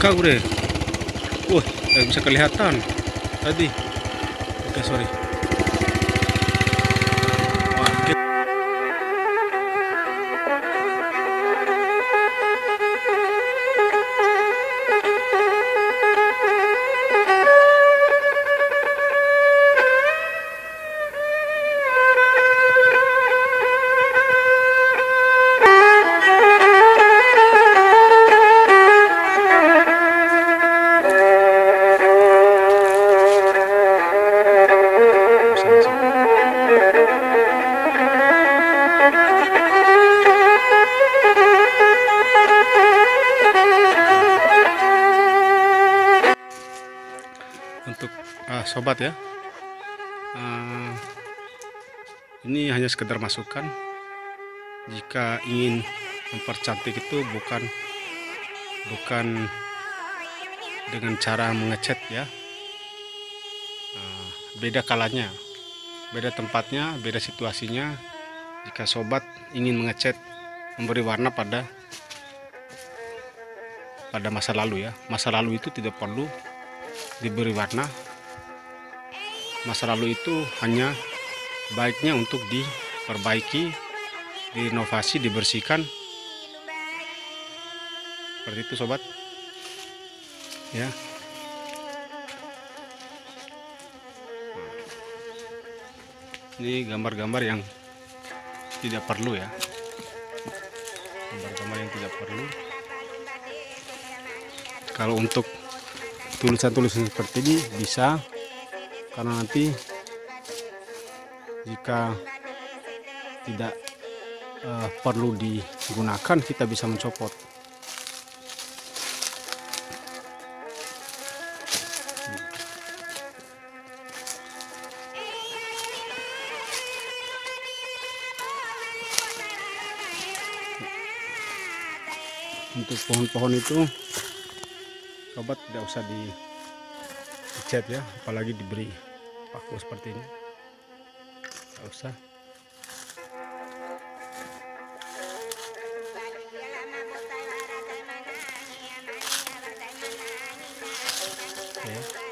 Kau deh. Wah, nggak bisa kelihatan tadi. Oke, sorry. Wah, untuk sobat ya, eh, ini hanya sekedar masukan. Jika ingin mempercantik itu bukan dengan cara mengecat ya. Beda kalanya, beda tempatnya, beda situasinya. Jika sobat ingin mengecat, memberi warna pada masa lalu ya, masa lalu itu tidak perlu diberi warna. Masa lalu itu hanya baiknya untuk diperbaiki, direnovasi, dibersihkan. Seperti itu sobat ya. Ini gambar-gambar yang tidak perlu ya, gambar-gambar yang tidak perlu. Kalau untuk tulisan-tulisan seperti ini bisa, karena nanti jika tidak perlu digunakan, kita bisa mencopot. Untuk pohon-pohon itu sobat tidak usah dicat ya, apalagi diberi paku seperti ini, tidak usah. Oke.